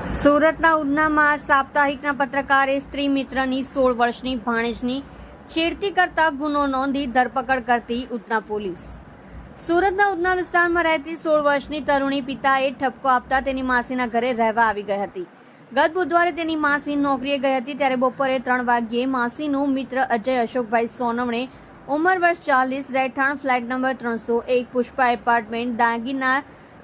સુરતના ઉધનામાં સાપ્તાહિકના પત્રકારે સ્ત્રી મિત્રની 16 વર્ષની ભાણેજની છેડતી કરતા ગુનો નોંધી ધરપકડ કરતી ઉધના પોલીસ। સુરતના ઉધના વિસ્તારમાં રહેતી 16 વર્ષની તરુણી પિતાએ ઠપકો આપતા તેની માસીના ઘરે રહેવા આવી ગઈ હતી। ગત બુધવારે તેની માસી નોકરીએ ગઈ હતી ત્યારે બપોરે 3 વાગ્યે માસીનો મિત્ર અજય અશોકભાઈ સોનવણે ઉંમર વર્ષ 40 રહેઠાણ ફ્લેટ નંબર 301 પુષ્પા એપાર્ટમેન્ટ દાગીના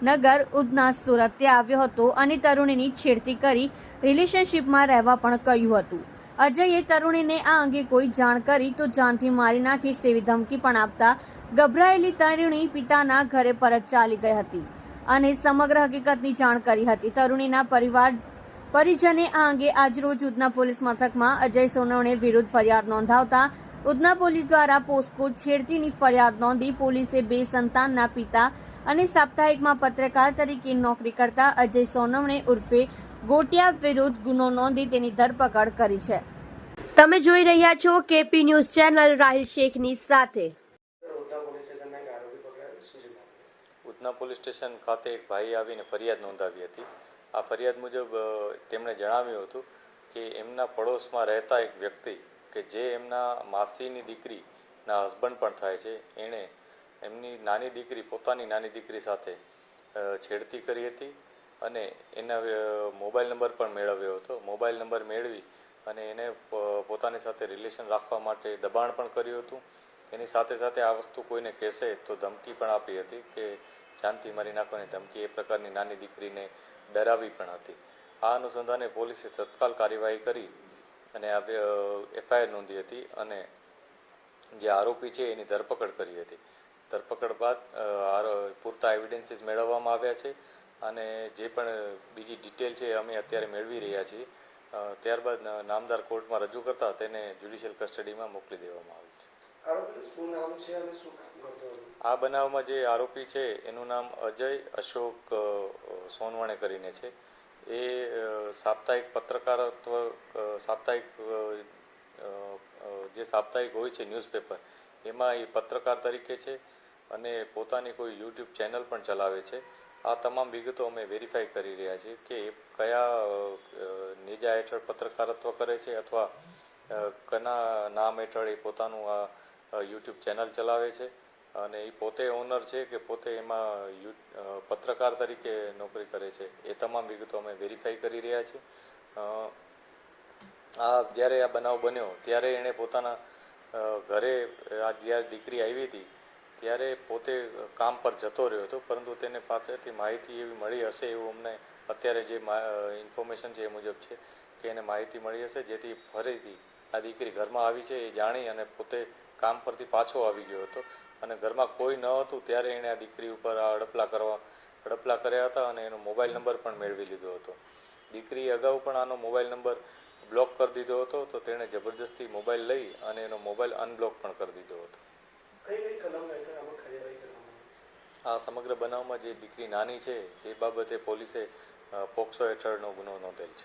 નગર ઉધના સુરત તે આવ્યો હતો અને તરુણીની છેડતી કરી રિલેશનશીપમાં રહેવા પણ કહ્યું હતું। અજયે તરુણીને આ અંગે કોઈ જાણ કરી તો જાનથી મારી નાખીશ તેવી ધમકી પણ આપતા ગભરાયેલી તરુણી પિતાના ઘરે પરત ચાલી ગઈ હતી અને સમગ્ર હકીકતની જાણ કરી હતી। તરુણીના પરિજને આ અંગે આજરોજ ઉધના પોલીસ મથકમાં અજય સોનવણે વિરુદ્ધ ફરિયાદ નોંધાવતા ઉધના પોલીસ દ્વારા પોસ્કો છેડતીની ફરિયાદ નોંધી પોલીસે 2 સંતાનના પિતા અને સાપ્તાહિકમાં પત્રકાર તરીકે નોકરી કરતા અજય સોનવણે ઉર્ફે ગોટિયા વિરુદ્ધ ગુનો નોંધી તેની ધરપકડ કરી છે। તમે જોઈ રહ્યા છો કેપી ન્યૂઝ ચેનલ રાહિલ શેખની સાથે। ઉધના પોલીસ સ્ટેશન ખાતે એક ભાઈ આવીને ફરિયાદ નોંધાવી હતી। આ ફરિયાદ મુજબ તેમણે જણાવ્યું હતું કે એમના પડોશમાં રહેતા એક વ્યક્તિ કે જે એમના માસીની દીકરીના હસબન્ડ પણ થાય છે એણે એમની નાની દીકરી પોતાની નાની દીકરી સાથે છેડતી કરી હતી અને એના મોબાઈલ નંબર પણ મેળવ્યો હતો। મોબાઈલ નંબર મેળવી અને એને પોતાની સાથે રિલેશન રાખવા માટે દબાણ પણ કર્યું હતું। એની સાથે સાથે આ વસ્તુ કોઈને કહેશે તો ધમકી પણ આપી હતી કે જાનથી મારી નાખવાની ધમકી, એ પ્રકારની નાની દીકરીને ડરાવી પણ હતી। આ અનુસંધાને પોલીસે તત્કાલ કાર્યવાહી કરી અને આ એફઆઈઆર નોંધી હતી અને જે આરોપી છે એની ધરપકડ કરી હતી। ધરપકડ બાદ પૂરતા એવિડન્સીસ મેળવવામાં આવ્યા છે અને જે પણ બીજી ડિટેલ છે અમે અત્યારે મેળવી રહ્યા છીએ। ત્યારબાદ નામદાર કોર્ટમાં રજૂ કરતા તેને જ્યુડિશિયલ કસ્ટડીમાં મોકલી દેવામાં આવ્યું છે। આ બનાવમાં જે આરોપી છે એનું નામ અજય અશોક સોનવણે કરીને છે। એ સાપ્તાહિક પત્રકારત્વ સાપ્તાહિક હોય છે ન્યૂઝપેપર એમાં એ પત્રકાર તરીકે છે અને પોતાની કોઈ યુટ્યુબ ચેનલ પણ ચલાવે છે। આ તમામ વિગતો અમે વેરીફાઈ કરી રહ્યા છીએ કે એ કયા નેજા હેઠળ પત્રકારત્વ કરે છે અથવા કના નામ હેઠળ એ પોતાનું આ યુટ્યુબ ચેનલ ચલાવે છે અને એ પોતે ઓનર છે કે પોતે એમાં પત્રકાર તરીકે નોકરી કરે છે, એ તમામ વિગતો અમે વેરીફાઈ કરી રહ્યા છીએ। જ્યારે આ બનાવ બન્યો ત્યારે એણે પોતાના ઘરે જ્યારે દીકરી આવી હતી ત્યારે પોતે કામ પર જતો રહ્યો હતો, પરંતુ તેને પાસેથી માહિતી એવી મળી હશે એવું અમને અત્યારે જે ઇન્ફોર્મેશન છે એ મુજબ છે કે એને માહિતી મળી હશે, જેથી ફરીથી આ દીકરી ઘરમાં આવી છે એ જાણી અને પોતે કામ પરથી પાછો આવી ગયો હતો અને ઘરમાં કોઈ ન હતું ત્યારે એણે આ દીકરી ઉપર આ હડપલા કર્યા હતા અને એનો મોબાઈલ નંબર પણ મેળવી લીધો હતો। દીકરીએ અગાઉ પણ આનો મોબાઈલ નંબર બ્લોક કરી દીધો હતો તો તેણે જબરજસ્તી મોબાઈલ લઈ અને એનો મોબાઈલ અનબ્લોક પણ કરી દીધો હતો। આ સમગ્ર બનાવમાં જે દીકરી નાની છે એ બાબતે પોલીસે પોક્સો હેઠળનો ગુનો નોંધેલ છે।